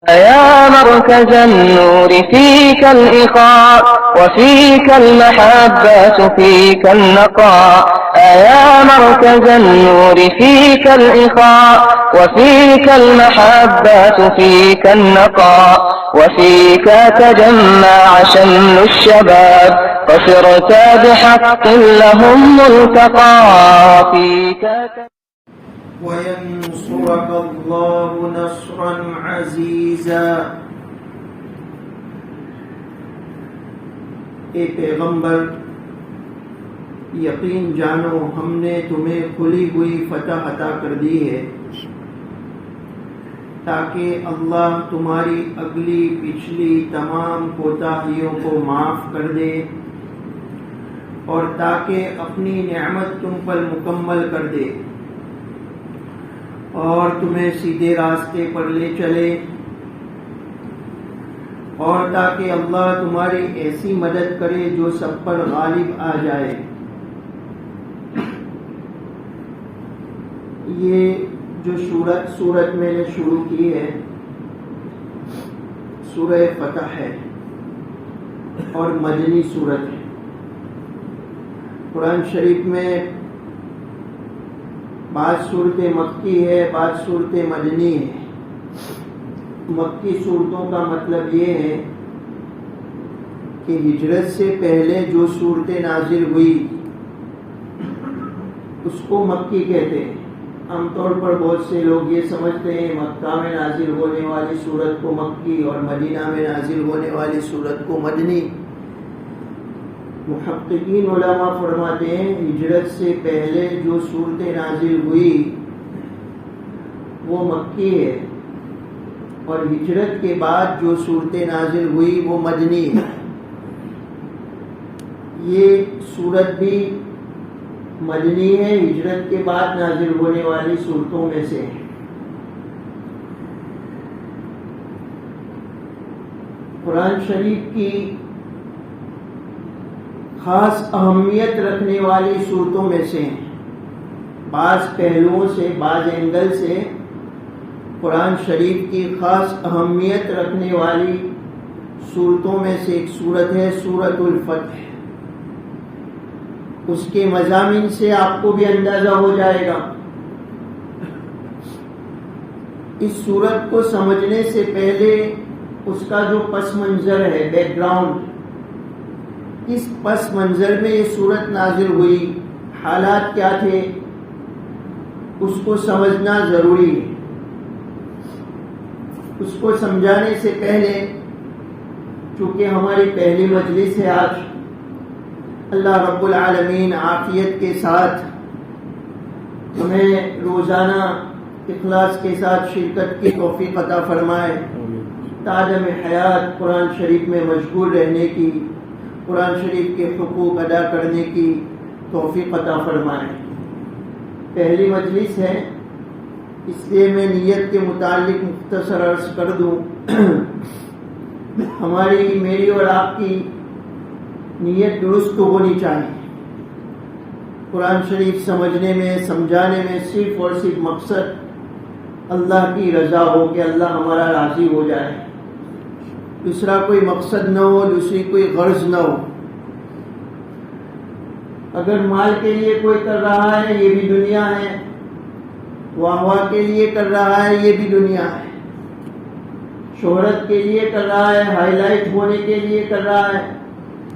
يا مركز النور فيك الإخاء وفيك المحبة فيك النقاء يا مركز النور فيك الإخاء وفيك المحبة فيك النقاء وفيك تجمع شمل الشباب فصرت بحق لهم ملتقى فيك وَيَنْصُرَكَ اللَّهُ نَصْرًا عَزِيزًا۔ اے پیغمبر، یقین جانو ہم نے تمہیں کھلی ہوئی فتح عطا کر دی ہے تاکہ اللہ تمہاری اگلی پچھلی تمام کوتاہیوں کو معاف کر دے اور تاکہ اپنی نعمت تم پر مکمل کر دے اور تمہیں سیدھے راستے پر لے چلے، اور تاکہ اللہ تمہاری ایسی مدد کرے جو سب پر غالب آ جائے۔ یہ جو سورت میں نے شروع کی ہے سورہ فتح ہے اور مدنی سورت ہے۔ قرآن شریف میں بعض صورتیں مکی ہے، بعض صورتیں مدنی ہے۔ مکی صورتوں کا مطلب یہ ہے کہ ہجرت سے پہلے جو صورتیں نازل ہوئی اس کو مکی کہتے ہیں۔ عام طور پر بہت سے لوگ یہ سمجھتے ہیں مکہ میں نازل ہونے والی صورت کو مکی اور مدینہ میں نازل ہونے والی صورت کو مدنی۔ محققین علماء فرماتے ہیں ہجرت سے پہلے جو صورتیں نازل ہوئی وہ مکی ہے اور ہجرت کے بعد جو صورتیں نازل ہوئی وہ مدنی ہے۔ یہ صورت بھی مدنی ہے، ہجرت کے بعد نازل ہونے والی صورتوں میں سے ہے۔ قرآن شریف کی خاص اہمیت رکھنے والی صورتوں میں سے ہیں۔ بعض پہلوؤں سے، بعض اینگل سے قرآن شریف کی خاص اہمیت رکھنے والی صورتوں میں سے ایک صورت ہے سورۃ الفتح۔ اس کے مضامین سے آپ کو بھی اندازہ ہو جائے گا۔ اس صورت کو سمجھنے سے پہلے اس کا جو پس منظر ہے، بیک گراؤنڈ، اس پس منظر میں یہ صورت نازل ہوئی، حالات کیا تھے، اس کو سمجھنا ضروری ہے۔ اس کو سمجھانے سے پہلے چونکہ ہماری پہلی مجلس ہے آج، اللہ رب العالمین عافیت کے ساتھ ہمیں روزانہ اخلاص کے ساتھ شرکت کی توفیق عطا فرمائے، تادم حیات قرآن شریف میں مشغول رہنے کی، قرآن شریف کے حقوق ادا کرنے کی توفیق عطا فرمائے۔ پہلی مجلس ہے اس لیے میں نیت کے متعلق مختصر عرض کر دوں۔ میری اور آپ کی نیت درست ہونی چاہیے۔ قرآن شریف سمجھنے میں، سمجھانے میں صرف اور صرف مقصد اللہ کی رضا ہو کہ اللہ ہمارا راضی ہو جائے، دوسرا کوئی مقصد نہ ہو، دوسری کوئی غرض نہ ہو۔ اگر مال کے لیے کوئی کر رہا ہے یہ بھی دنیا ہے، واہ واہ کے لیے کر رہا ہے یہ بھی دنیا ہے، شہرت کے لیے کر رہا ہے، ہائی لائٹ ہونے کے لیے کر رہا ہے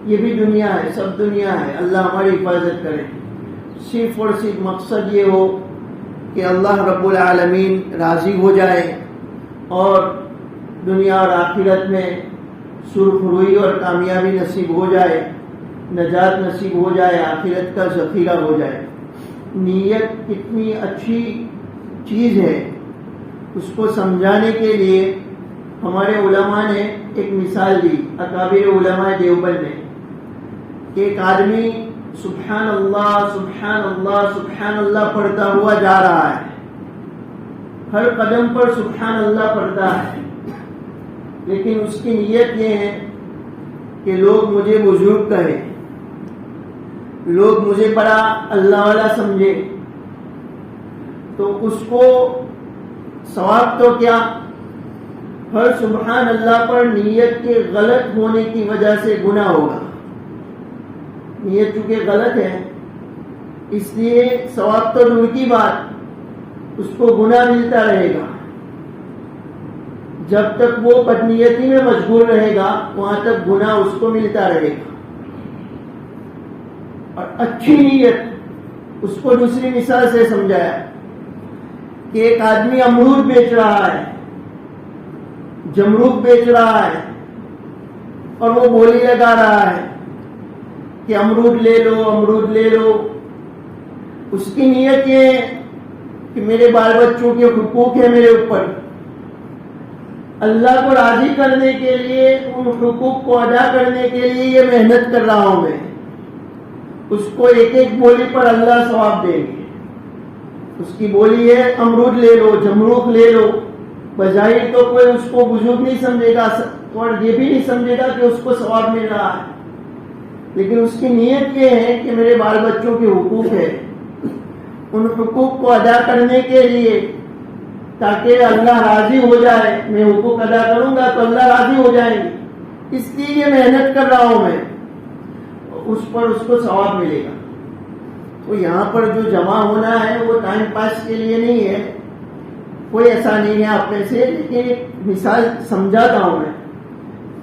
یہ بھی دنیا ہے، سب دنیا ہے۔ اللہ ہماری حفاظت کرے۔ صرف اور صرف مقصد یہ ہو کہ اللہ رب العالمین راضی ہو جائے اور دنیا اور آخرت میں سرخ روئی اور کامیابی نصیب ہو جائے، نجات نصیب ہو جائے، آخرت کا ذخیرہ ہو جائے۔ نیت کتنی اچھی چیز ہے، اس کو سمجھانے کے لیے ہمارے علماء نے ایک مثال دی، اکابر علماء دیوبند نے، کہ ایک آدمی سبحان اللہ سبحان اللہ سبحان اللہ پڑھتا ہوا جا رہا ہے، ہر قدم پر سبحان اللہ پڑھتا ہے، لیکن اس کی نیت یہ ہے کہ لوگ مجھے بزرگ کہیں، لوگ مجھے بڑا اللہ والا سمجھے، تو اس کو ثواب تو کیا ہر سبحان اللہ پر نیت کے غلط ہونے کی وجہ سے گناہ ہوگا. نیت چونکہ غلط ہے اس لیے ثواب تو دور کی بات اس کو گناہ ملتا رہے گا. جب تک وہ بدنیتی میں مشغول رہے گا وہاں تک گناہ اس کو ملتا رہے گا. اور اچھی نیت اس کو دوسری مثال سے سمجھایا کہ ایک آدمی امرود بیچ رہا ہے، جمروک بیچ رہا ہے، اور وہ بولی لگا رہا ہے کہ امرود لے لو، امرود لے لو. اس کی نیت یہ ہے کہ میرے بال بچوں کے حقوق ہے میرے اوپر، اللہ کو راضی کرنے کے لیے، ان حقوق کو ادا کرنے کے لیے یہ محنت کر رہا ہوں میں. اس کو ایک ایک بولی پر اللہ ثواب دیں گے. اس کی بولی ہے امرود لے لو، جمروک لے لو. بظاہر تو کوئی اس کو بزرگ نہیں سمجھے گا اور یہ بھی نہیں سمجھے گا کہ اس کو ثواب مل رہا ہے، لیکن اس کی نیت یہ ہے کہ میرے بال بچوں کے حقوق ہے، ان حقوق کو ادا کرنے کے لیے تاکہ اللہ راضی ہو جائے. میں حقوق ادا کروں گا تو اللہ راضی ہو جائیں گے، اس لیے یہ محنت کر رہا ہوں میں، اس پر اس کو ثواب ملے گا. تو یہاں پر جو جمع ہونا ہے وہ ٹائم پاس کے لیے نہیں ہے، کوئی ایسا نہیں ہے آپ میں سے، لیکن ایک مثال سمجھاتا ہوں میں.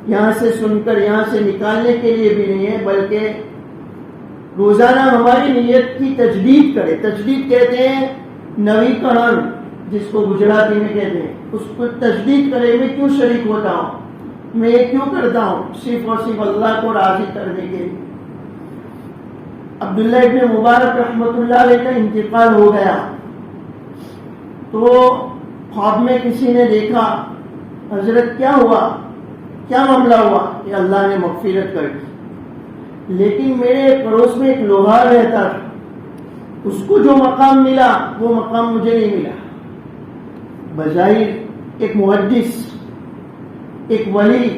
یہاں سے سن کر یہاں سے نکالنے کے لیے بھی نہیں ہے، بلکہ روزانہ ہماری نیت کی تجدید کرے. تجدید کہتے ہیں نویکرن، جس کو گجراتی میں کہتے ہیں. اس کو تجدید کرے، میں کیوں شریک ہوتا ہوں، میں یہ کیوں کرتا ہوں، صرف اور صرف اللہ کو راضی کرنے کے لیے. عبداللہ ابن مبارک رحمۃ اللہ علیہ کا انتقال ہو گیا تو خواب میں کسی نے دیکھا، حضرت کیا ہوا، کیا معاملہ ہوا؟ کہ اللہ نے مغفرت کر دی. لیکن میرے پڑوس میں ایک لوہار رہتا تھا، اس کو جو مقام ملا وہ مقام مجھے نہیں ملا. بظاہر ایک محدث، ایک ولی،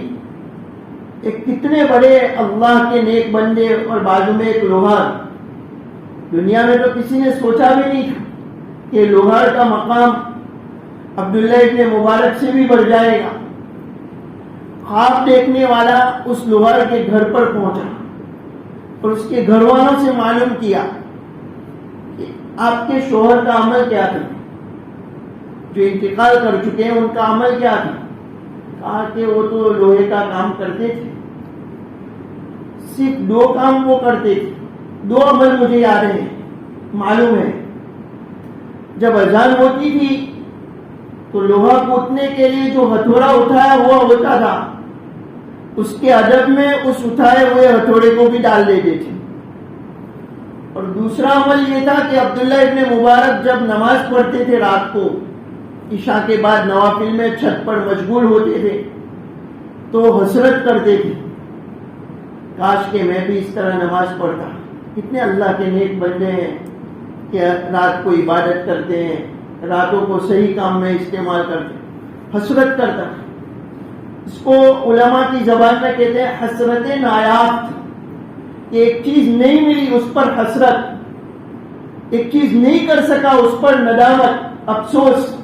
ایک کتنے بڑے اللہ کے نیک بندے، اور بازو میں ایک لوہار. دنیا میں تو کسی نے سوچا بھی نہیں تھا کہ لوہار کا مقام عبداللہ ابن مبارک سے بھی بڑھ جائے گا. خواب دیکھنے والا اس لوہار کے گھر پر پہنچا اور اس کے گھر والوں سے معلوم کیا کہ آپ کے شوہر کا عمل کیا تھا، جو انتقال کر چکے ہیں ان کا عمل کیا تھا. کہا کہ وہ تو لوہے کا کام کرتے تھے، صرف 2 کام وہ کرتے تھے، 2 عمل مجھے یاد ہیں، معلوم ہے. جب اذان ہوتی تھی تو لوہا کوٹنے کے لیے جو ہتھوڑا اٹھایا ہوا ہوتا تھا، اس کے ادب میں اس اٹھائے ہوئے ہتھوڑے کو بھی ڈال دیتے تھے. اور دوسرا عمل یہ تھا کہ عبداللہ ابن مبارک جب نماز پڑھتے تھے رات کو، عشاء کے بعد نوافل میں چھت پر مشغول ہوتے تھے تو حسرت کرتے تھے، کاش کہ میں بھی اس طرح نماز پڑھتا. کتنے اللہ کے نیک بندے ہیں کہ رات کو عبادت کرتے ہیں، راتوں کو صحیح کام میں استعمال کرتے ہیں. حسرت کرتا، اس کو علماء کی زبان میں کہتے ہیں حسرت نایافت. ایک چیز نہیں ملی اس پر حسرت، ایک چیز نہیں کر سکا اس پر ندامت، افسوس.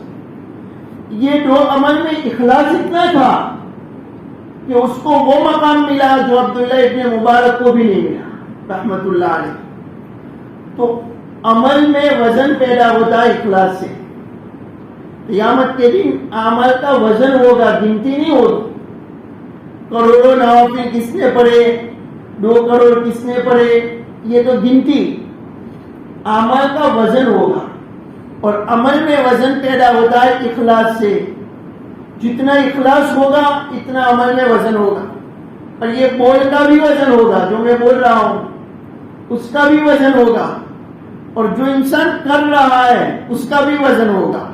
یہ 2 عمل میں اخلاص اتنا تھا کہ اس کو وہ مقام ملا جو عبداللہ ابن مبارک کو بھی نہیں ملا رحمت اللہ علیہ. تو عمل میں وزن پیدا ہوتا ہے اخلاص سے. قیامت کے دن اعمال کا وزن ہوگا، گنتی نہیں ہوگی. کروڑوں نوافل کس نے پڑھے، 2 کروڑ کس نے پڑھے، یہ تو گنتی. اعمال کا وزن ہوگا، اور عمل میں وزن پیدا ہوتا ہے اخلاص سے. جتنا اخلاص ہوگا اتنا عمل میں وزن ہوگا. اور یہ بول کا بھی وزن ہوگا، جو میں بول رہا ہوں اس کا بھی وزن ہوگا، اور جو انسان کر رہا ہے اس کا بھی وزن ہوگا.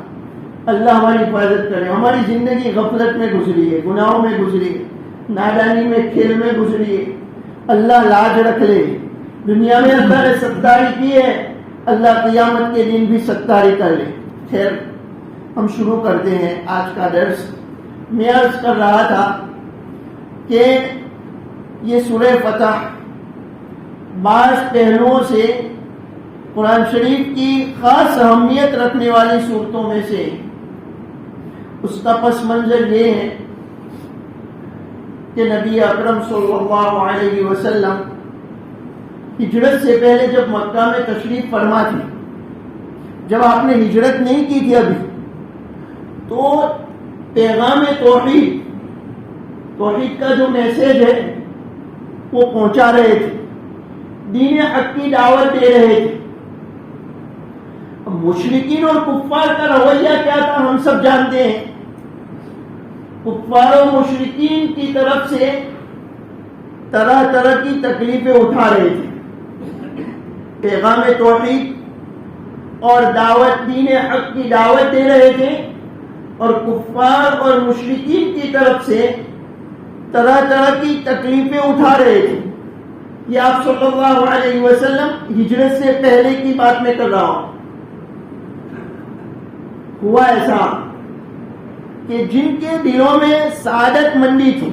اللہ ہماری حفاظت کرے. ہماری زندگی غفلت میں گزری ہے، گناہوں میں گزری ہے، نادانی میں، کھیل میں گزری ہے. اللہ لاج رکھ لے. دنیا میں اللہ نے ستاری کی ہے، اللہ قیامت کے دن بھی ستاری کر لے. خیر، ہم شروع کرتے ہیں آج کا درس. میں عرض کر رہا تھا کہ یہ سورہ فتح بعض پہلوؤں سے قرآن شریف کی خاص اہمیت رکھنے والی صورتوں میں سے. اس کا پس منظر یہ ہے کہ نبی اکرم صلی اللہ علیہ وسلم ہجرت سے پہلے جب مکہ میں تشریف فرما تھی، جب آپ نے ہجرت نہیں کی تھی ابھی، تو پیغام توحید کا جو میسج ہے وہ پہنچا رہے تھے، دین حق کی دعوت دے رہے تھے۔ اب مشرکین اور کفار کا رویہ کیا تھا ہم سب جانتے ہیں۔ کفار و مشرکین کی طرف سے طرح طرح کی تکلیفیں اٹھا رہے تھے، پیغام توحید اور دعوت دین حق کی دعوت دے رہے تھے، اور کفار اور مشرکین کی طرف سے طرح طرح کی تکلیفیں اٹھا رہے تھے۔ یہ آپ صلی اللہ علیہ وسلم ہجرت سے پہلے کی بات میں کر رہا ہوں۔ ہوا ایسا کہ جن کے دلوں میں سعادت مندی تھی،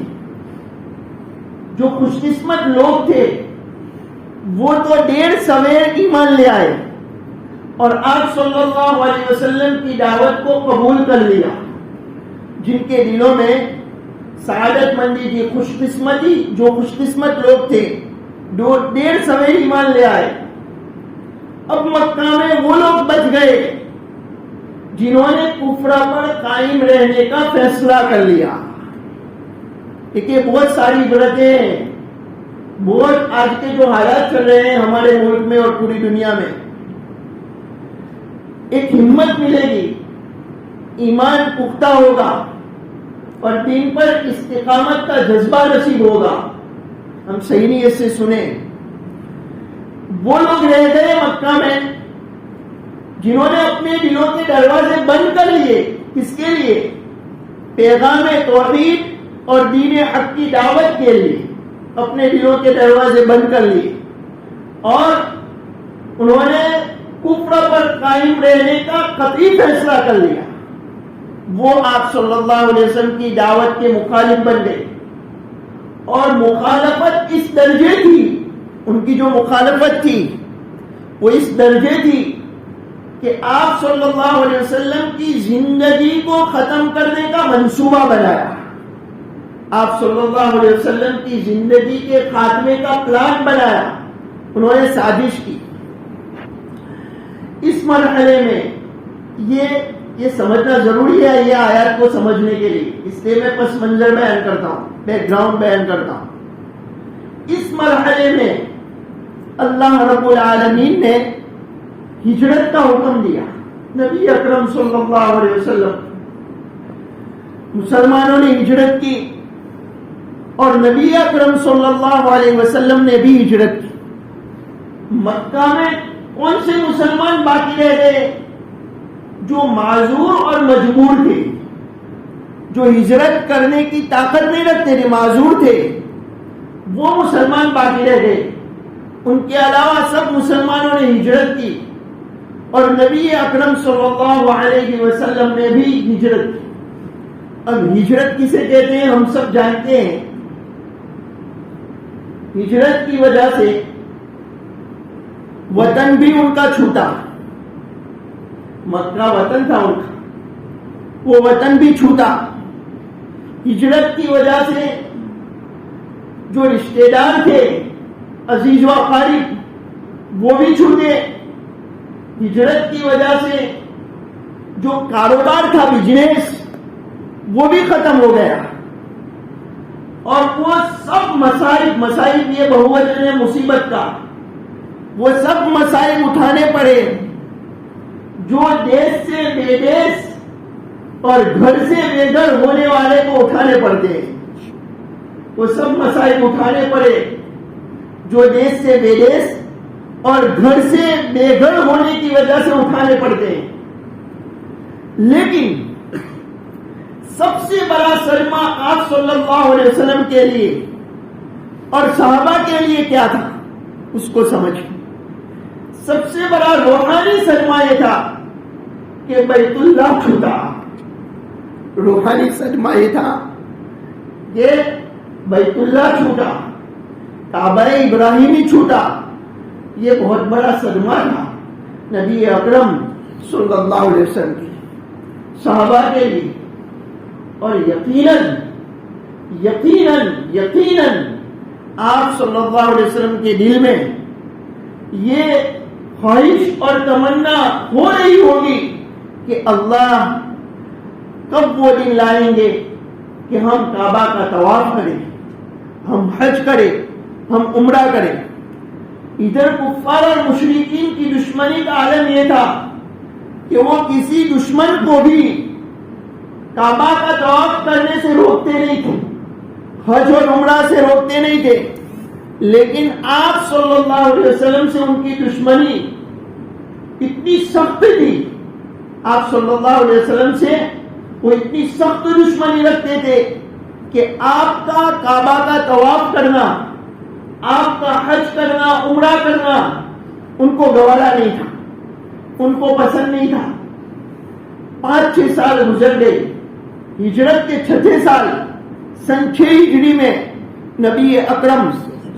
جو خوش قسمت لوگ تھے، وہ تو 1.5 سویر ایمان لے آئے اور آپ صلی اللہ علیہ وسلم کی دعوت کو قبول کر لیا۔ جن کے دلوں میں سعادت مندی تھی، خوش قسمتی، جو خوش قسمت لوگ تھے، 1.5 سویر ایمان لے آئے۔ اب مکہ میں وہ لوگ بچ گئے جنہوں نے کفر پر قائم رہنے کا فیصلہ کر لیا۔ دیکھیے بہت ساری عبرتیں ہیں، بہت آج کے جو حالات چل رہے ہیں ہمارے ملک میں اور پوری دنیا میں، ایک ہمت ملے گی، ایمان پختہ ہوگا اور دین پر استقامت کا جذبہ نصیب ہوگا۔ ہم صحیح نیت سے سنیں، وہ لوگ رہ گئے مکہ میں جنہوں نے اپنے دلوں کے دروازے بند کر لیے۔ کس کے لیے؟ پیغام توحید اور دین حق کی دعوت کے لیے اپنے دلوں کے دروازے بند کر لیے، اور انہوں نے کفر پر قائم رہنے کا قطعی فیصلہ کر لیا۔ وہ آپ صلی اللہ علیہ وسلم کی دعوت کے مخالف بن گئے، اور مخالفت اس درجے تھی، ان کی جو مخالفت تھی وہ اس درجے تھی کہ آپ صلی اللہ علیہ وسلم کی زندگی کو ختم کرنے کا منصوبہ بنایا۔ آپ صلی اللہ علیہ وسلم کی زندگی کے خاتمے کا پلان بنایا، انہوں نے سازش کی۔ اس مرحلے میں یہ سمجھنا ضروری ہے، یہ آیات کو سمجھنے کے لیے، اس لیے میں پس منظر بیان کرتا ہوں، بیک گراؤنڈ بیان کرتا ہوں۔ اس مرحلے میں اللہ رب العالمین نے ہجرت کا حکم دیا۔ نبی اکرم صلی اللہ علیہ وسلم، مسلمانوں نے ہجرت کی اور نبی اکرم صلی اللہ علیہ وسلم نے بھی ہجرت کی۔ مکہ میں کون سے مسلمان باقی رہ گئے؟ جو معذور اور مجبور تھے، جو ہجرت کرنے کی طاقت نہیں رکھتے تھے، معذور تھے، وہ مسلمان باقی رہ گئے۔ ان کے علاوہ سب مسلمانوں نے ہجرت کی، اور نبی اکرم صلی اللہ علیہ وسلم نے بھی ہجرت کی۔ اب ہجرت کسے کہتے ہیں ہم سب جانتے ہیں۔ ہجرت کی وجہ سے وطن بھی ان کا چھوٹا، مکہ وطن تھا ان کا، وہ وطن بھی چھوٹا۔ ہجرت کی وجہ سے جو رشتے دار تھے، عزیز و اقارب، وہ بھی چھوٹے۔ ہجرت کی وجہ سے جو کاروبار تھا، بزنس، وہ بھی ختم ہو گیا، اور وہ سب مسائب یہ بہووجہ مصیبت کا، وہ سب مسائل اٹھانے پڑے جو دیش سے بے دیش اور گھر سے بے گھر ہونے والے کو اٹھانے پڑتے ہیں۔ وہ سب مسائل اٹھانے پڑے جو دیش سے بے دیش اور گھر سے بے گھر ہونے کی وجہ سے اٹھانے پڑتے ہیں۔ لیکن سب سے بڑا سرما آپ صلی اللہ علیہ وسلم کے لیے اور صحابہ کے لیے کیا تھا، اس کو سمجھیں۔ سب سے بڑا روحانی سرما یہ تھا کہ بیت اللہ چھوٹا۔ روحانی سرما یہ تھا کہ بیت اللہ چھوٹا، کعبہ ابراہیمی چھوٹا۔ یہ بہت بڑا صدمہ تھا نبی اکرم صلی اللہ علیہ وسلم کی، صحابہ کے لیے، اور یقیناً یقیناً آپ صلی اللہ علیہ وسلم کے دل میں یہ خواہش اور تمنا ہو رہی ہوگی کہ اللہ کب وہ دن لائیں گے کہ ہم کعبہ کا طواف کریں، ہم حج کریں، ہم عمرہ کریں۔ ادھر کفار اور مشرکین کی دشمنی کا عالم یہ تھا کہ وہ کسی دشمن کو بھی کعبہ کا طواف کرنے سے روکتے نہیں تھے، حج اور عمرہ سے روکتے نہیں تھے، لیکن آپ صلی اللہ علیہ وسلم سے ان کی دشمنی اتنی سخت تھی، آپ صلی اللہ علیہ وسلم سے وہ اتنی سخت دشمنی رکھتے تھے کہ آپ کا کعبہ کا طواف کرنا، آپ کا حج کرنا، عمرہ کرنا ان کو گوارا نہیں تھا، ان کو پسند نہیں تھا۔ 5-6 سال گزر گئے، ہجرت کے 6 سال سن 6 ہجری میں نبی اکرم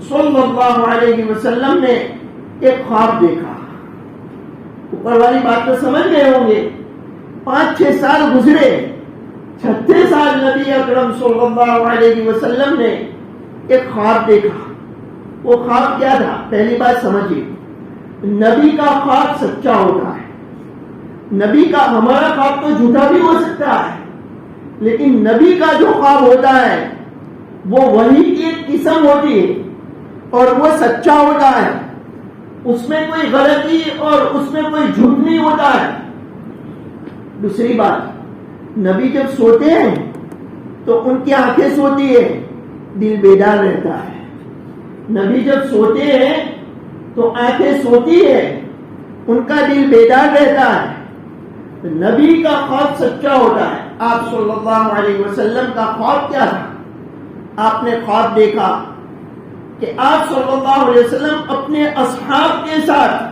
صلی اللہ علیہ وسلم نے ایک خواب دیکھا۔ اوپر والی بات تو سمجھ گئے ہوں گے، 5-6 سال گزرے، 6 سال نبی اکرم صلی اللہ علیہ وسلم نے ایک خواب دیکھا۔ وہ خواب کیا تھا؟ پہلی بات سمجھیے، نبی کا خواب سچا ہوتا ہے۔ نبی کا، ہمارا خواب تو جھوٹا بھی ہو سکتا ہے، لیکن نبی کا جو خواب ہوتا ہے وہ وحی کی ایک قسم ہوتی ہے اور وہ سچا ہوتا ہے، اس میں کوئی غلطی اور اس میں کوئی جھوٹ نہیں ہوتا ہے۔ دوسری بات، نبی جب سوتے ہیں تو ان کی آنکھیں سوتی ہے، دل بیدار رہتا ہے۔ نبی جب سوتے ہیں تو آنکھیں سوتی ہے، ان کا دل بیدار رہتا ہے۔ نبی کا خواب سچا ہوتا ہے۔ آپ صلی اللہ علیہ وسلم کا خواب کیا تھا؟ آپ نے خواب دیکھا کہ آپ صلی اللہ علیہ وسلم اپنے اصحاب کے ساتھ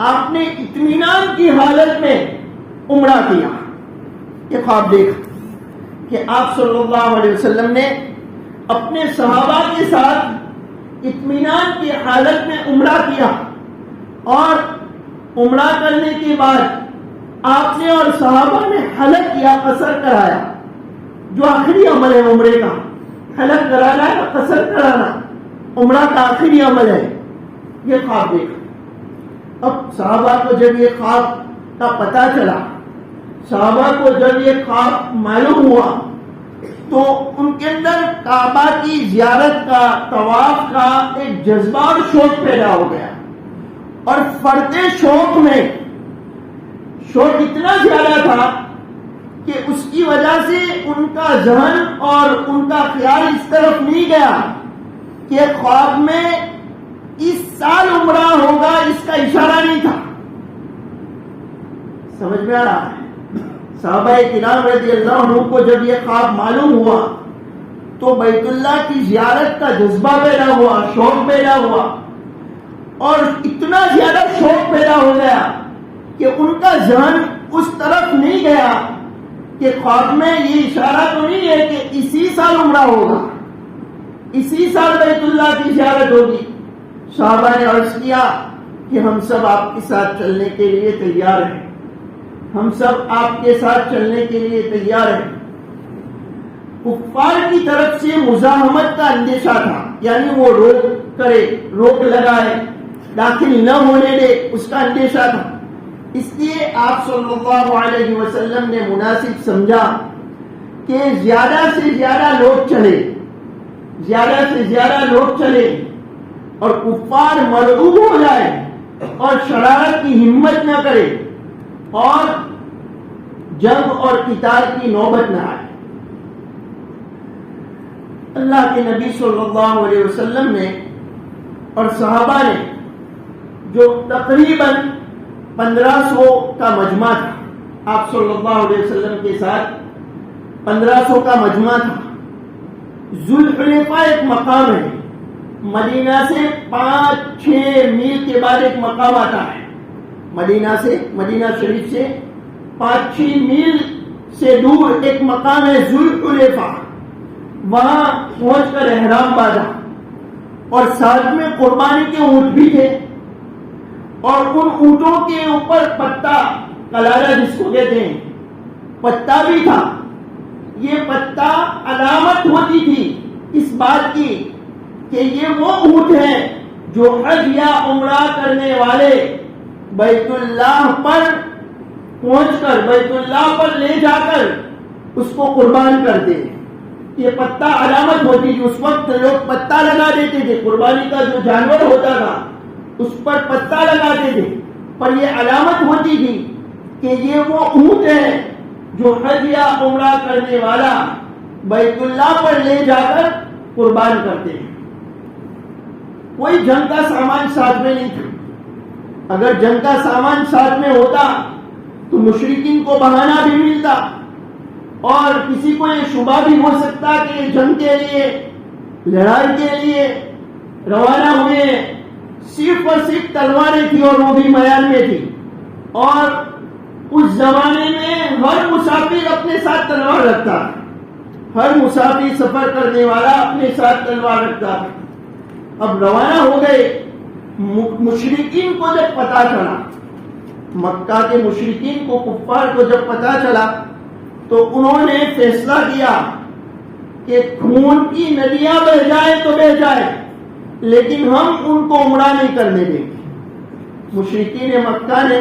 آپ نے اطمینان کی حالت میں عمرہ کیا۔ یہ خواب دیکھا کہ آپ صلی اللہ علیہ وسلم نے اپنے صحابہ کے ساتھ اطمینان کی حالت میں عمرہ کیا، اور عمرہ کرنے کے بعد آپ نے اور صحابہ نے حلق کیا، قصر کرایا، جو آخری عمل ہے عمرے کا، حلق کرانا ہے، قصر کرانا عمرہ کا آخری عمل ہے۔ یہ خواب دیکھا۔ اب صحابہ کو جب یہ خواب کا پتہ چلا، صحابہ کو جب یہ خواب معلوم ہوا، تو ان کے اندر کعبہ کی زیارت کا، طواف کا ایک جذبہ اور شوق پیدا ہو گیا، اور فرد شوق میں شوق اتنا زیادہ تھا کہ اس کی وجہ سے ان کا ذہن اور ان کا خیال اس طرف نہیں گیا کہ خواب میں اس سال عمرہ ہوگا، اس کا اشارہ نہیں تھا۔ سمجھ میں آ رہا ہے؟ صحابہ کرام رضی اللہ عنہ کو جب یہ خواب معلوم ہوا تو بیت اللہ کی زیارت کا جذبہ پیدا ہوا، شوق پیدا ہوا، اور اتنا زیادہ شوق پیدا ہو گیا کہ ان کا ذہن اس طرف نہیں گیا کہ خواب میں یہ اشارہ تو نہیں ہے کہ اسی سال عمرہ ہوگا، اسی سال بیت اللہ کی زیارت ہوگی۔ صحابہ نے عرض کیا کہ ہم سب آپ کے ساتھ چلنے کے لیے تیار ہیں، ہم سب آپ کے ساتھ چلنے کے لیے تیار ہیں۔ کفار کی طرف سے مزاحمت کا اندیشہ تھا، یعنی وہ روک لگائے، داخل نہ ہونے دے، اس کا اندیشہ تھا۔ اس لیے آپ صلی اللہ علیہ وسلم نے مناسب سمجھا کہ زیادہ سے زیادہ لوگ چلے، زیادہ سے زیادہ لوگ چلے، اور کفار مرعوب ہو جائے اور شرارت کی ہمت نہ کرے اور جنگ اور قتال کی نوبت نہ آئے۔ اللہ کے نبی صلی اللہ علیہ وسلم نے اور صحابہ نے، جو تقریباً 1500 کا مجمع تھا، آپ صلی اللہ علیہ وسلم کے ساتھ 1500 کا مجمع تھا۔ ذوالحلیفہ ایک مقام ہے، مدینہ سے 5-6 میل کے بعد ایک مقام آتا ہے، مدینہ شریف سے 5-6 میل سے دور ایک مقام ہے ذوالحلیفہ۔ وہاں پہنچ کر احرام باندھا، اور ساتھ میں قربانی کے اونٹ بھی تھے، اور ان اونٹوں کے اوپر پتا، کلالہ جس کو کہتے ہیں، پتا بھی تھا۔ یہ پتا علامت ہوا اس بات کی کہ یہ وہ اونٹ ہیں جو حج یا عمرہ کرنے والے بیت اللہ پر پہنچ کر، بیت اللہ پر لے جا کر اس کو قربان کرتے ہیں۔ یہ پتہ علامت ہوتی تھی، اس وقت لوگ پتہ لگا دیتے تھے، قربانی کا جو جانور ہوتا تھا اس پر پتہ لگاتے تھے، پر یہ علامت ہوتی تھی کہ یہ وہ اونٹ ہے جو حج یا عمرہ کرنے والا بیت اللہ پر لے جا کر قربان کرتے ہیں۔ کوئی جنگ کا سامان ساتھ میں نہیں تھا، اگر جنگ کا سامان ساتھ میں ہوتا تو مشرکین کو بہانہ بھی ملتا اور کسی کو یہ شبہ بھی ہو سکتا کہ یہ جنگ کے لیے، لڑائی کے لیے روانہ ہوئے، صرف اور صرف تلواریں تھی اور وہ بھی میدان میں تھی، اور اس زمانے میں ہر مسافر اپنے ساتھ تلوار رکھتا، ہر مسافر سفر کرنے والا اپنے ساتھ تلوار رکھتا۔ اب روانہ ہو گئے، مشرکین کو جب پتا چلا، مکہ کے مشرکین کو، کفار کو جب پتا چلا تو انہوں نے فیصلہ کیا کہ خون کی ندیاں بہ جائیں تو بہ جائیں، لیکن ہم ان کو عمرہ نہیں کرنے دیں گے۔ مشرکین مکہ نے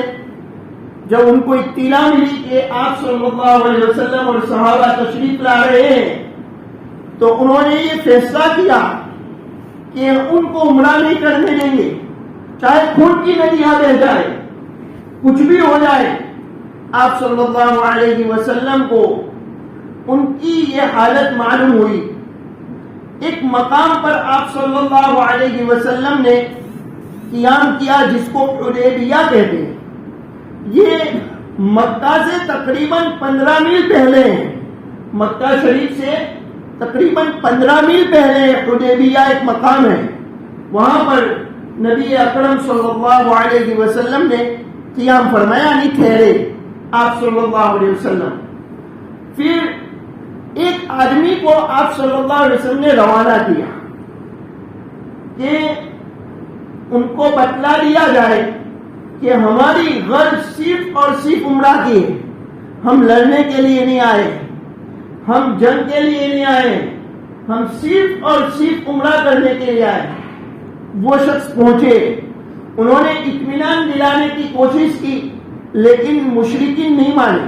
جب ان کو اطلاع ملی کہ آپ صلی اللہ علیہ وسلم اور صحابہ تشریف لا رہے ہیں تو انہوں نے یہ فیصلہ کیا کہ ان کو عمرہ نہیں کرنے دیں گے، چاہے خون کی ندیاں بہ جائے، کچھ بھی ہو جائے۔ آپ صلی اللہ علیہ وسلم کو ان کی یہ حالت معلوم ہوئی۔ ایک مقام پر آپ صلی اللہ علیہ وسلم نے قیام کیا جس کو حدیبیہ کہتے ہیں۔ یہ مکہ سے تقریباً 15 میل پہلے ہیں، مکہ شریف سے تقریباً 15 میل پہلے حدیبیہ ایک مقام ہے، وہاں پر نبی اکرم صلی اللہ علیہ وسلم نے قیام فرمایا، یعنی ٹھہرے آپ صلی اللہ علیہ وسلم۔ پھر ایک آدمی کو آپ صلی اللہ علیہ وسلم نے روانہ کیا کہ ان کو بتلا دیا جائے کہ ہماری غرض صرف اور صرف عمرہ کی ہے، ہم لڑنے کے لیے نہیں آئے، ہم جنگ کے لیے نہیں آئے، ہم صرف اور صرف عمرہ کرنے کے لیے آئے۔ وہ شخص پہنچے، انہوں نے اطمینان دلانے کی کوشش کی لیکن مشرکین نہیں مانے،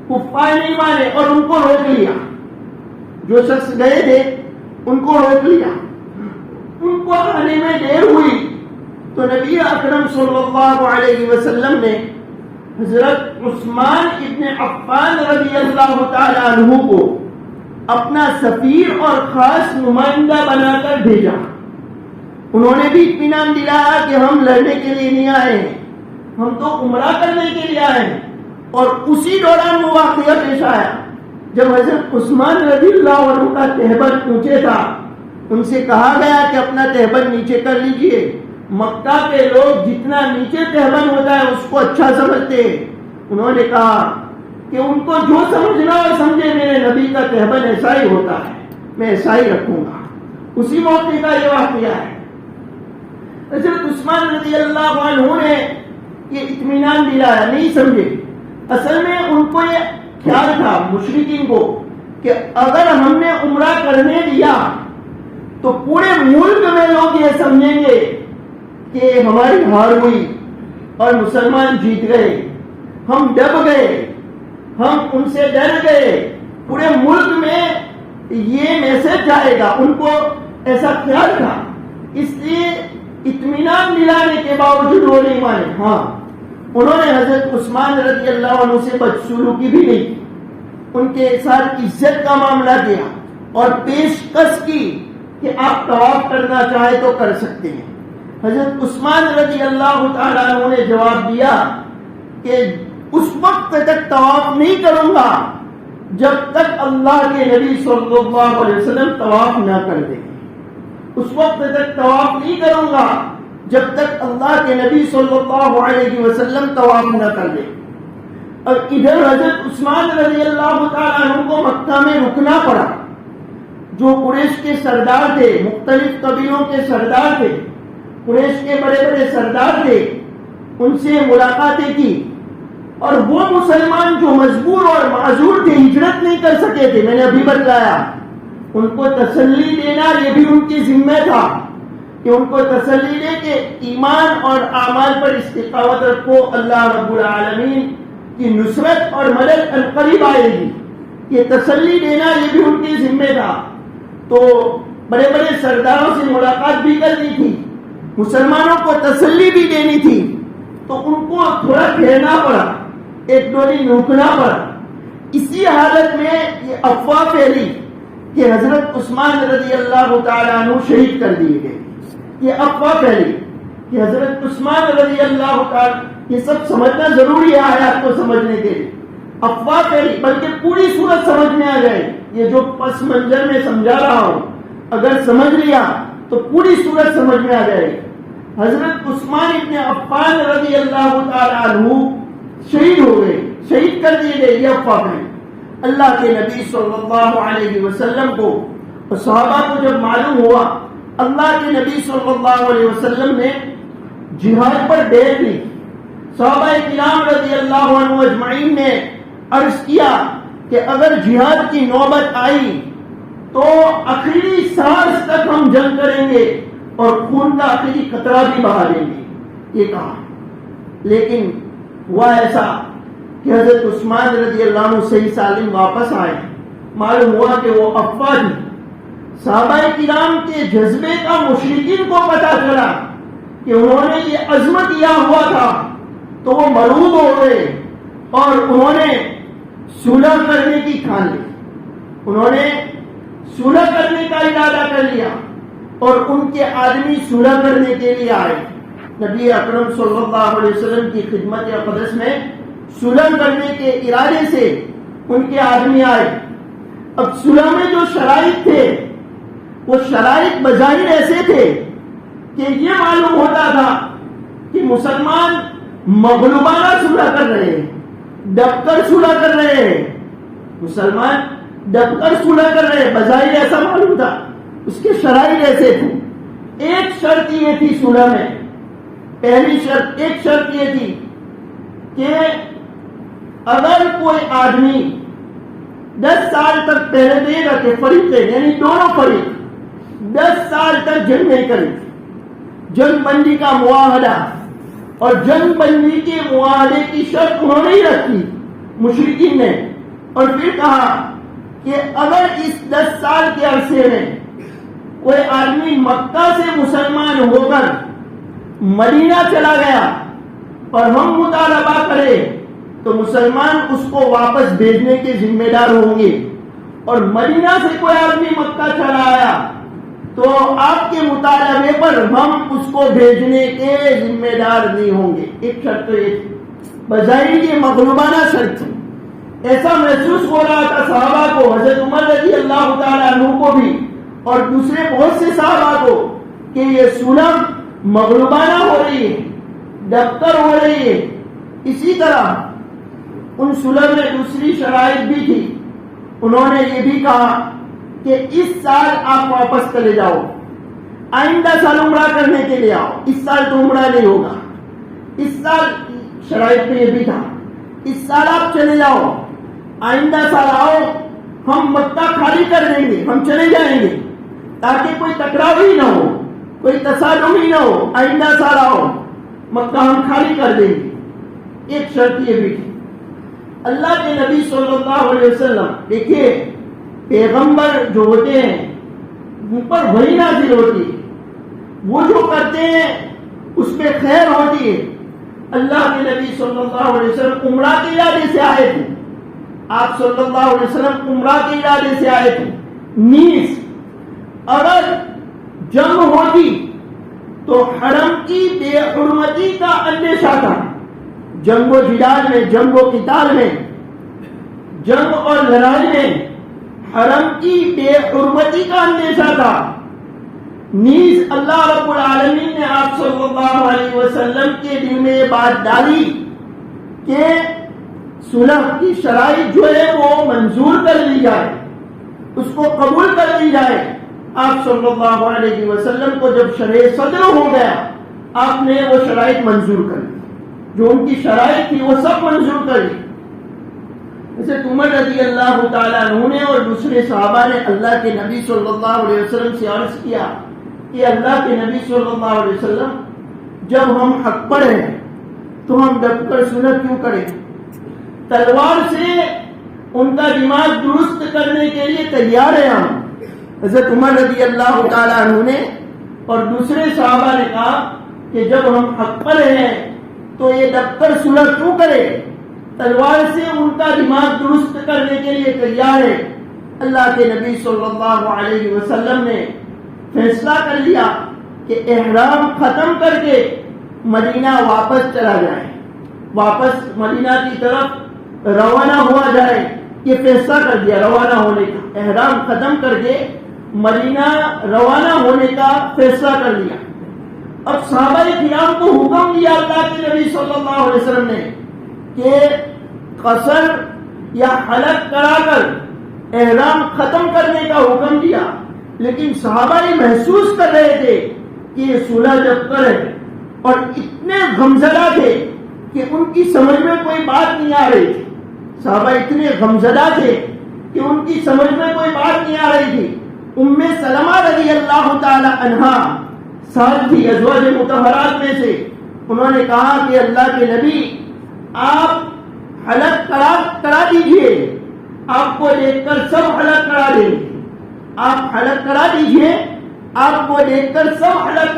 کفار نہیں مانے اور ان کو روک لیا۔ جو شخص گئے تھے ان کو روک لیا، ان کو آنے میں دیر ہوئی تو نبی اکرم صلی اللہ علیہ وسلم نے حضرت عثمان ابن عفان رضی اللہ تعالی عنہ کو اپنا سفیر اور خاص نمائندہ بنا کر بھیجا۔ انہوں نے بھی اطمینان دلایا کہ ہم لڑنے کے لیے نہیں آئے ہیں، ہم تو عمرہ کرنے کے لیے آئے ہیں۔ اور اسی دوران وہ واقعہ پیش آیا جب حضرت عثمان رضی اللہ عنہ کا تہبند اونچے تھا، ان سے کہا گیا کہ اپنا تہبند نیچے کر لیجئے۔ مکہ کے لوگ جتنا نیچے تہبند ہوتا ہے اس کو اچھا سمجھتے ہیں۔ انہوں نے کہا کہ ان کو جو سمجھنا اور سمجھے، میرے نبی کا تہبند ایسا ہی ہوتا ہے، میں ایسا ہی رکھوں گا۔ اسی موقع کا یہ واقعہ ہے۔ حضرت عثمان رضی اللہ عنہ نے یہ اطمینان دلایا، نہیں سمجھے۔ اصل میں ان کو یہ خیال تھا مشرکین کو کہ اگر ہم نے عمرہ کرنے دیا تو پورے ملک میں لوگ یہ سمجھیں گے کہ ہماری ہار ہوئی اور مسلمان جیت گئے، ہم دب گئے، ہم ان سے ڈر گئے، پورے ملک میں یہ میسج جائے گا۔ ان کو ایسا خیال تھا، اس لیے اطمینان دلانے کے باوجود وہ نہیں مانے۔ ہاں، انہوں نے حضرت عثمان رضی اللہ عنہ سے بدسلوکی بھی نہیں کی، ان کے ساتھ عزت کا معاملہ کیا اور پیشکش کی کہ آپ طواف کرنا چاہے تو کر سکتے ہیں۔ حضرت عثمان رضی اللہ تعالیٰ عنہ نے جواب دیا کہ اس وقت تک طواف نہیں کروں گا جب تک اللہ کے نبی صلی اللہ علیہ وسلم طواف نہ کر دیں، اس وقت تک طواف نہیں کروں گا جب تک اللہ کے نبی صلی اللہ علیہ وسلم طواف نہ کر دیں۔ اور ادھر حضرت عثمان رضی اللہ تعالیٰ عنہ کو مکہ میں رکنا پڑا۔ جو قریش کے سردار تھے، مختلف قبیلوں کے سردار تھے، قریش کے بڑے بڑے سردار تھے، ان سے ملاقاتیں کی، اور وہ مسلمان جو مجبور اور معذور تھے، ہجرت نہیں کر سکے تھے، میں نے ابھی بتلایا، ان کو تسلی دینا یہ بھی ان کی ذمہ تھا کہ ان کو تسلی دے کہ ایمان اور اعمال پر استقامت رکھو، اللہ رب العالمین کی نصرت اور مدد عنقریب آئے گی. یہ تسلی دینا یہ بھی ان کی ذمہ تھا. تو بڑے بڑے سرداروں سے ملاقات بھی کرنی تھی، مسلمانوں کو تسلی بھی دینی تھی، تو ان کو تھوڑا ٹھہرنا پڑا، ایک دو دن رکنا پڑا. اسی حالت میں یہ افواہ پھیلی کہ حضرت عثمان رضی اللہ تعالیٰ عنہ شہید کر دیے گئے. یہ افواہ پھیلی کہ حضرت عثمان رضی اللہ تعالیٰ، یہ سب سمجھنا ضروری ہے آیات کو سمجھنے کے لیے. افواہ پھیلی بلکہ پوری صورت سمجھ میں آ جائے. یہ جو پس منظر میں سمجھا رہا ہوں اگر سمجھ لیا تو پوری صورت سمجھ میں آ جائے. حضرت عثمان ابن عفان رضی اللہ تعالیٰ عنہ شہید ہو گئے، شہید کر دیے گئے. یہ افواہ پھیلی. اللہ کے نبی صلی اللہ علیہ وسلم کو اور صحابہ کو جب معلوم ہوا، اللہ کے نبی صلی اللہ علیہ وسلم نے جہاد پر ڈیٹ لی. صحابہ کرام رضی اللہ عنہ اجمعین نے عرض کیا کہ اگر جہاد کی نوبت آئی تو آخری سانس تک ہم جنگ کریں گے اور خون کا آخری قطرہ بھی بہا دیں گے. یہ کہا. لیکن ہوا ایسا کہ حضرت عثمان رضی اللہ عنہ صحیح سالم واپس آئے. معلوم ہوا کہ وہ افواہ تھی. صحابہ کرام کے جذبے کا مشرکین کو پتا چلا کہ انہوں نے یہ عزم کیا ہوا تھا، تو وہ مرعوب ہو گئے اور انہوں نے صلح کرنے کی ٹھان لی. انہوں نے صلح کرنے کا ارادہ کر لیا اور ان کے آدمی صلح کرنے کے لیے آئے. نبی اکرم صلی اللہ علیہ وسلم کی خدمت اقدس میں صلح کرنے کے ارادے سے ان کے آدمی آئے. اب صلح میں جو شرائط تھے وہ شرائط بظاہر ایسے تھے کہ یہ معلوم ہوتا تھا کہ مسلمان مغلوبانہ صلح کر رہے ہیں، دب کر صلح کر رہے ہیں. مسلمان دب کر صلح کر رہے ہیں، بظاہر ایسا معلوم تھا. اس کے شرائط ایسے تھے. ایک شرط یہ تھی صلح میں، پہلی شرط، ایک شرط یہ تھی کہ اگر کوئی آدمی 10 سال تک پہلے دے گا کہ فریقین یعنی دونوں فریق 10 سال تک جنگ نہیں کریں، جنگ بندی کا معاہدہ، اور جنگ بندی کے معاہدے کی شرط انہوں نے ہی رکھی مشرکین نے. اور پھر کہا کہ اگر اس 10 سال کے عرصے میں کوئی آدمی مکہ سے مسلمان ہو کر مدینہ چلا گیا اور ہم مطالبہ کرے تو مسلمان اس کو واپس بھیجنے کے ذمہ دار ہوں گے، اور مدینہ سے کوئی آدمی مکہ چلا آیا تو آپ کے مطالبے پر ہم اس کو بھیجنے کے ذمہ دار نہیں ہوں گے. ایک شرط تو یہ تھی، بظاہر یہ مغلوبانہ شرط تھی. ایسا محسوس ہو رہا تھا صحابہ کو، حضرت عمر رضی اللہ تعالیٰ عنہ کو بھی اور دوسرے بہت سے صحابہ کو، کہ یہ صلح مغلوبانہ ہو رہی ہے، دفتر ہو رہی ہے. اسی طرح ان صلح میں دوسری شرائط بھی تھی. انہوں نے یہ بھی کہا کہ اس سال آپ واپس چلے جاؤ، آئندہ سال عمرہ کرنے کے لیے آؤ، اس سال تو عمرہ نہیں ہوگا. اس سال شرائط میں یہ بھی تھا، اس سال آپ چلے جاؤ، آئندہ سال آؤ، ہم مکہ خالی کر دیں گے، ہم چلے جائیں گے، تاکہ کوئی ٹکراؤ ہی نہ ہو، کوئی تصادم ہی نہ ہو. آئندہ سال آؤ، مکہ ہم خالی کر دیں گے. ایک شرط یہ بھی تھی. اللہ کے نبی صلی اللہ علیہ وسلم، دیکھیے پیغمبر جو ہوتے ہیں ان پر وحی نازل ہوتی ہے، وہ جو کرتے ہیں اس میں خیر ہوتی ہے. اللہ کے نبی صلی اللہ علیہ وسلم عمرہ کے ارادے سے آئے تھے. آپ صلی اللہ علیہ وسلم عمرہ کے ارادے سے آئے تھے. نیز اگر جنگ ہوتی تو حرم کی بے حرمتی کا اندیشہ تھا. جنگ و جدال میں، جنگ و قتال میں، جنگ اور لڑائی میں حرم کی بے حرمتی کا اندیشہ تھا. نیز اللہ رب العالمین نے آپ صلی اللہ علیہ وسلم کے دل میں یہ بات ڈالی کہ صلح کی شرائط جو ہے وہ منظور کر لی جائے، اس کو قبول کر لی جائے. آپ صلی اللہ علیہ وسلم کو جب شرح صدر ہو گیا، آپ نے وہ شرائط منظور کر لی. جو ان کی شرائط تھی وہ سب منظور کر لی. حضرت عمر رضی اللہ تعالیٰ عنہ نے اور دوسرے صحابہ نے اللہ کے نبی صلی اللہ علیہ وسلم سے عرض کیا کہ اللہ کے نبی صلی اللہ علیہ وسلم، جب ہم حق پر ہیں تو ہم ڈٹ کر صلح کیوں کریں؟ تلوار سے ان کا دماغ درست کرنے کے لیے تیار ہیں ہم۔ حضرت عمر رضی اللہ تعالیٰ عنہ نے اور دوسرے صحابہ نے کہا کہ جب ہم حق پر ہیں تو یہ ڈٹ کر صلح کیوں کرے؟ تلوار سے ان کا دماغ درست کرنے کے لیے تیار ہے۔ اللہ کے نبی صلی اللہ علیہ وسلم نے فیصلہ کر لیا کہ احرام ختم کر کے مدینہ واپس چلا جائے، واپس مدینہ کی طرف روانہ ہوا جائے۔ یہ فیصلہ کر دیا روانہ ہونے کا، احرام ختم کر کے مدینہ روانہ ہونے کا فیصلہ کر لیا۔ اب صحابہ کرام کو حکم دیا اللہ کے نبی صلی اللہ علیہ وسلم نے کہ قصر یا حلق کرا کر احرام ختم کرنے کا حکم دیا، لیکن صحابہ یہ محسوس کر رہے تھے کہ یہ صلح جب کر ہے، اور اتنے غمزدہ تھے کہ ان کی سمجھ میں کوئی بات نہیں آ رہی تھی۔ صحابہ اتنے غمزدہ تھے کہ ان کی سمجھ میں کوئی بات نہیں آ رہی تھی۔ ام سلمہ رضی اللہ تعالی عنہا ساتھ تھی ازواج مطہرات میں سے، انہوں نے کہا کہ اللہ کے نبی آپ حلق کرا دیجئے، آپ کو دیکھ کر سب حلق کرا دیں گے، آپ حلق کرا دیجئے، آپ کو دیکھ کر سب حلق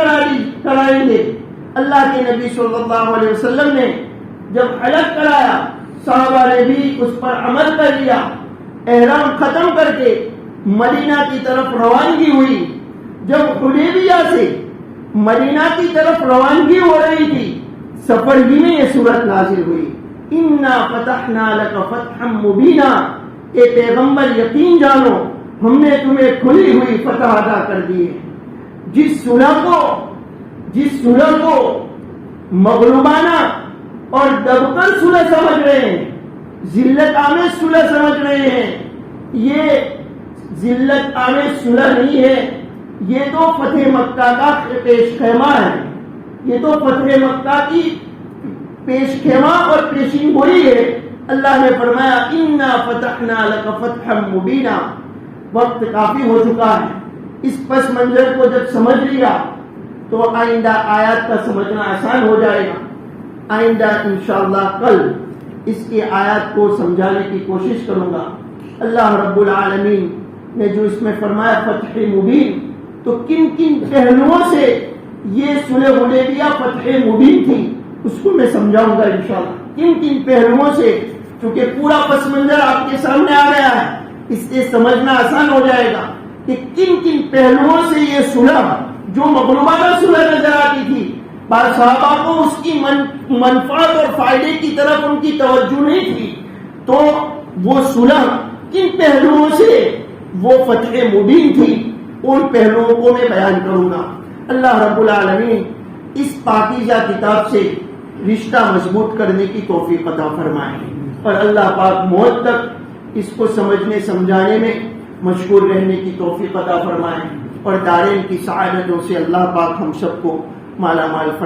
کرائیں گے۔ اللہ کے نبی صلی اللہ علیہ وسلم نے جب حلق کرایا، صحابہ نے بھی اس پر عمل کر لیا۔ احرام ختم کر کے مدینہ کی طرف روانگی ہوئی۔ جب حدیبیہ سے مدینہ کی طرف روانگی ہو رہی تھی، سفر ہی میں یہ سورت نازل ہوئی، اِنَّا فَتَحْنَا لَكَ فَتْحًا مُبِينًا، اے پیغمبر یقین جانو ہم نے تمہیں کھلی ہوئی فتح عطا کر دی ہے۔ جس صلح کو مغلوبانہ اور دب کر صلح سمجھ رہے ہیں، ذلت آمیز صلح سمجھ رہے ہیں، یہ ذلت آمیز صلح نہیں ہے، یہ تو فتح مکہ کا پیش خیمہ ہے، یہ تو فتح مکہ کی پیش خیمہ اور پیشین گوئی ہے۔ اللہ نے فرمایا اِنَّا فَتَحْنَا لَكَ فَتْحًا مُبِينًا۔ وقت کافی ہو چکا ہے، اس پس منظر کو جب سمجھ لیا تو آئندہ آیات کا سمجھنا آسان ہو جائے گا۔ آئندہ انشاءاللہ کل اس کی آیات کو سمجھانے کی کوشش کروں گا۔ اللہ رب العالمین نے جو اس میں فرمایا فتح مبین، تو کن کن پہلوؤں سے یہ صلح حدیبیہ فتح مبین تھی اس کو میں سمجھاؤں گا انشاءاللہ، کن کن پہلوؤں سے، کیونکہ پورا پس منظر آپ کے سامنے آ گیا ہے، اس سے سمجھنا آسان ہو جائے گا کہ کن کن پہلوؤں سے یہ صلح جو مغلوبانہ صلح نظر آتی تھی، بعض صحابہ کو اس کی منفعت اور فائدے کی طرف ان کی توجہ نہیں تھی، تو وہ صلح کن پہلوؤں سے وہ فتح مبین تھی، ان پہلوؤں کو میں بیان کروں گا۔ اللہ رب العالمین اس پاکیزہ کتاب سے رشتہ مضبوط کرنے کی توفیق عطا فرمائے، اور اللہ پاک موت تک اس کو سمجھنے سمجھانے میں مشغول رہنے کی توفیق عطا فرمائے، اور دارین کی سعادتوں سے اللہ پاک ہم سب کو مالا مال فرمائے۔